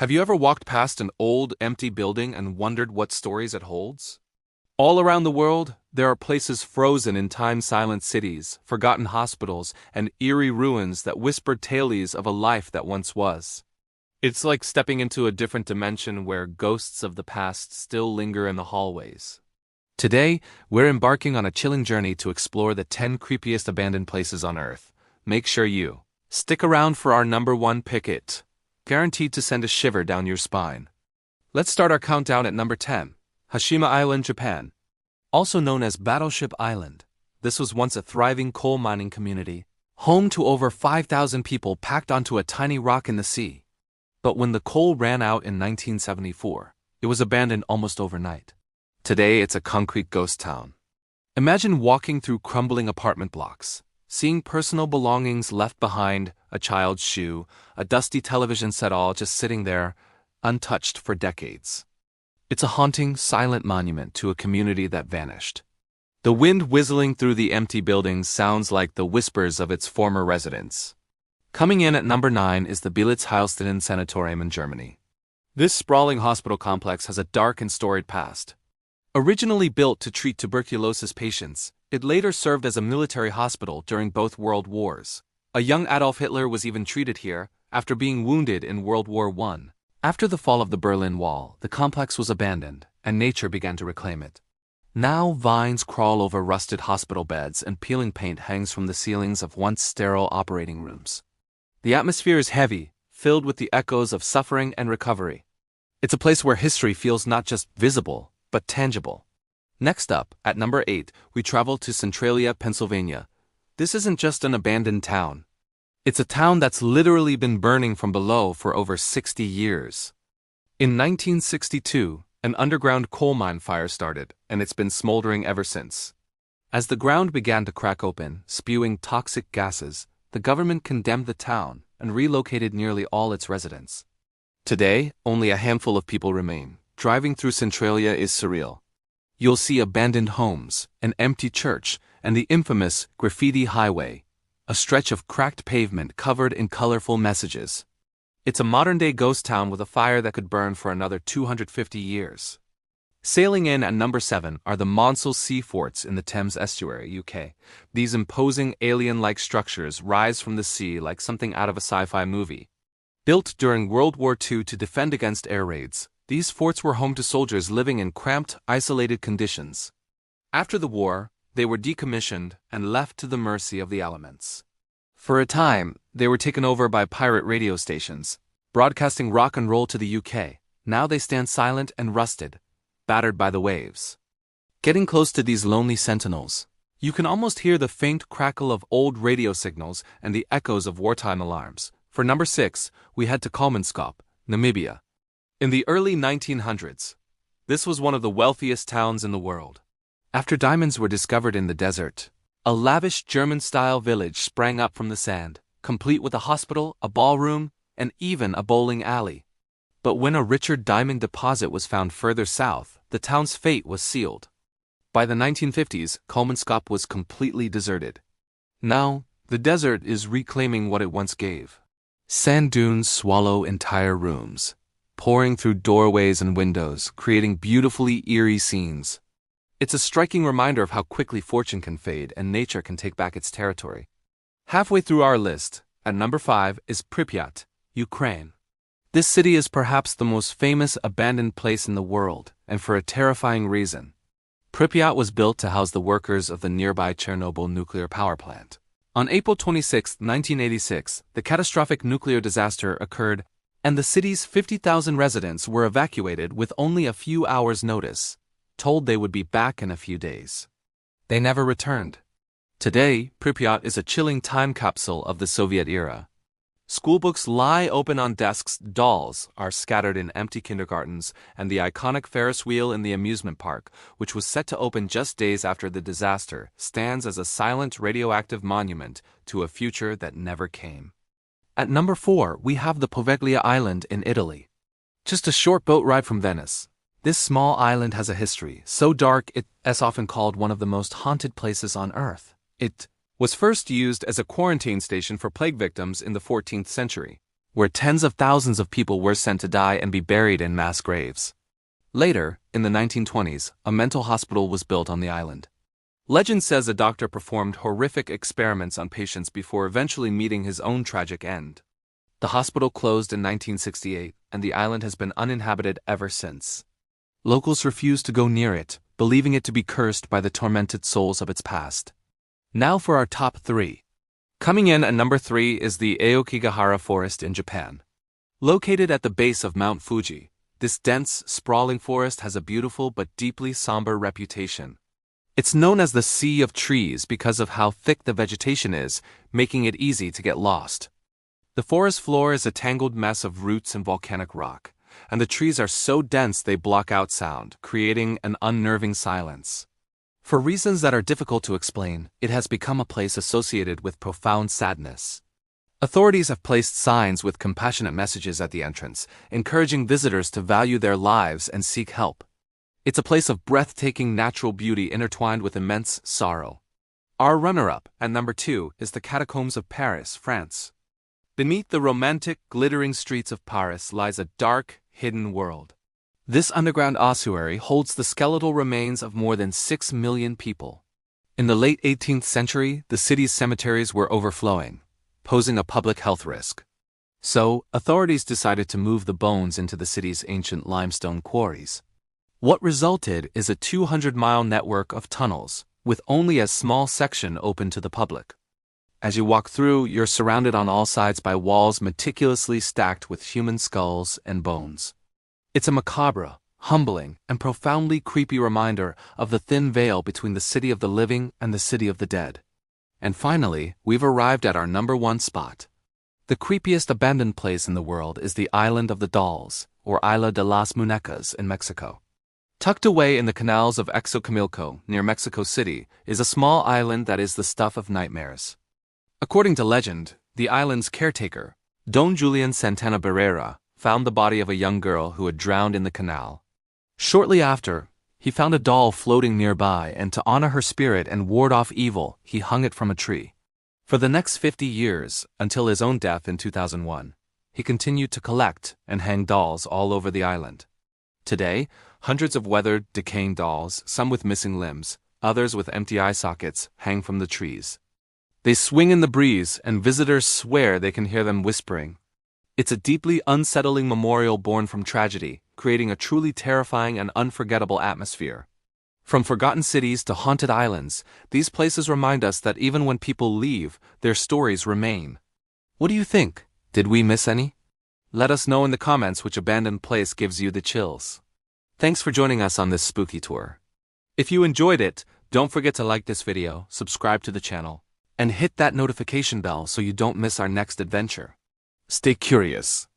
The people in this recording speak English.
Have you ever walked past an old, empty building and wondered what stories it holds? All around the world, there are places frozen in time-silent cities, forgotten hospitals, and eerie ruins that whisper tales of a life that once was. It's like stepping into a different dimension where ghosts of the past still linger in the hallways. Today, we're embarking on a chilling journey to explore the 10 creepiest abandoned places on Earth. Make sure you stick around for our number 1 pick it. Guaranteed to send a shiver down your spine. Let's start our countdown at number 10, Hashima Island, Japan. Also known as Battleship Island, this was once a thriving coal mining community, home to over 5,000 people packed onto a tiny rock in the sea. But when the coal ran out in 1974, it was abandoned almost overnight. Today, it's a concrete ghost town. Imagine walking through crumbling apartment blocks, seeing personal belongings left behind, a child's shoe, a dusty television set, all just sitting there, untouched for decades. It's a haunting, silent monument to a community that vanished. The wind whistling through the empty buildings sounds like the whispers of its former residents. Coming in at number 9 is the Bielis-Heilstätten Sanatorium in Germany. This sprawling hospital complex has a dark and storied past. Originally built to treat tuberculosis patients, it later served as a military hospital during both World Wars. A young Adolf Hitler was even treated here after being wounded in World War I. After the fall of the Berlin Wall, the complex was abandoned, and nature began to reclaim it. Now vines crawl over rusted hospital beds and peeling paint hangs from the ceilings of once sterile operating rooms. The atmosphere is heavy, filled with the echoes of suffering and recovery. It's a place where history feels not just visible, but tangible. Next up, at number 8, we travel to Centralia, Pennsylvania. This isn't just an abandoned town. It's a town that's literally been burning from below for over 60 years. In 1962, an underground coal mine fire started, and it's been smoldering ever since. As the ground began to crack open, spewing toxic gases, the government condemned the town and relocated nearly all its residents. Today, only a handful of people remain. Driving through Centralia is surreal. You'll see abandoned homes, an empty church, and the infamous graffiti highway, a stretch of cracked pavement covered in colorful messages. It's a modern-day ghost town with a fire that could burn for another 250 years. Sailing in at number 7 are the Monsell Sea Forts in the Thames Estuary, UK. These imposing alien-like structures rise from the sea like something out of a sci-fi movie. Built during World War II to defend against air raids, these forts were home to soldiers living in cramped, isolated conditions. After the war, they were decommissioned and left to the mercy of the elements. For a time, they were taken over by pirate radio stations, broadcasting rock and roll to the UK. Now they stand silent and rusted, battered by the waves. Getting close to these lonely sentinels, you can almost hear the faint crackle of old radio signals and the echoes of wartime alarms. For number 6, we head to Kolmanskop, Namibia. In the early 1900s, this was one of the wealthiest towns in the world. After diamonds were discovered in the desert, a lavish German-style village sprang up from the sand, complete with a hospital, a ballroom, and even a bowling alley. But when a richer diamond deposit was found further south, the town's fate was sealed. By the 1950s, Kolmanskop was completely deserted. Now, the desert is reclaiming what it once gave. Sand dunes swallow entire rooms, pouring through doorways and windows, creating beautifully eerie scenes. It's a striking reminder of how quickly fortune can fade and nature can take back its territory. Halfway through our list, at number 5 is Pripyat, Ukraine. This city is perhaps the most famous abandoned place in the world, and for a terrifying reason. Pripyat was built to house the workers of the nearby Chernobyl nuclear power plant. On April 26, 1986, the catastrophic nuclear disaster occurred, and the city's 50,000 residents were evacuated with only a few hours' notice, told they would be back in a few days. They never returned. Today, Pripyat is a chilling time capsule of the Soviet era. Schoolbooks lie open on desks, dolls are scattered in empty kindergartens, and the iconic Ferris wheel in the amusement park, which was set to open just days after the disaster, stands as a silent radioactive monument to a future that never came. At number 4, we have the Poveglia Island in Italy. Just a short boat ride from Venice. This small island has a history so dark it's often called one of the most haunted places on Earth. It was first used as a quarantine station for plague victims in the 14th century. where tens of thousands of people were sent to die and be buried in mass graves. Later, in the 1920s, a mental hospital was built on the island. Legend says a doctor performed horrific experiments on patients before eventually meeting his own tragic end. The hospital closed in 1968, and the island has been uninhabited ever since. Locals refuse to go near it, believing it to be cursed by the tormented souls of its past. Now for our top 3. Coming in at number 3 is the Aokigahara Forest in Japan. Located at the base of Mount Fuji, this dense, sprawling forest has a beautiful but deeply somber reputation. It's known as the Sea of Trees because of how thick the vegetation is, making it easy to get lost. The forest floor is a tangled mess of roots and volcanic rock, and the trees are so dense they block out sound, creating an unnerving silence. For reasons that are difficult to explain, it has become a place associated with profound sadness. Authorities have placed signs with compassionate messages at the entrance, encouraging visitors to value their lives and seek help. It's a place of breathtaking natural beauty intertwined with immense sorrow. Our runner-up, at number 2, is the Catacombs of Paris, France. Beneath the romantic, glittering streets of Paris lies a dark, hidden world. This underground ossuary holds the skeletal remains of more than 6 million people. In the late 18th century, the city's cemeteries were overflowing, posing a public health risk. So, authorities decided to move the bones into the city's ancient limestone quarries. What resulted is a 200-mile network of tunnels, with only a small section open to the public. As you walk through, you're surrounded on all sides by walls meticulously stacked with human skulls and bones. It's a macabre, humbling, and profoundly creepy reminder of the thin veil between the city of the living and the city of the dead. And finally, we've arrived at our number 1 spot. The creepiest abandoned place in the world is the Island of the Dolls, or Isla de las Muñecas in Mexico. Tucked away in the canals of Xochimilco, near Mexico City, is a small island that is the stuff of nightmares. According to legend, the island's caretaker, Don Julian Santana Barrera, found the body of a young girl who had drowned in the canal. Shortly after, he found a doll floating nearby, and to honor her spirit and ward off evil, he hung it from a tree. For the next 50 years, until his own death in 2001, he continued to collect and hang dolls all over the island. Today, hundreds of weathered, decaying dolls, some with missing limbs, others with empty eye sockets, hang from the trees. They swing in the breeze, and visitors swear they can hear them whispering. It's a deeply unsettling memorial born from tragedy, creating a truly terrifying and unforgettable atmosphere. From forgotten cities to haunted islands, these places remind us that even when people leave, their stories remain. What do you think? Did we miss any? Let us know in the comments which abandoned place gives you the chills. Thanks for joining us on this spooky tour. If you enjoyed it, don't forget to like this video, subscribe to the channel, and hit that notification bell so you don't miss our next adventure. Stay curious.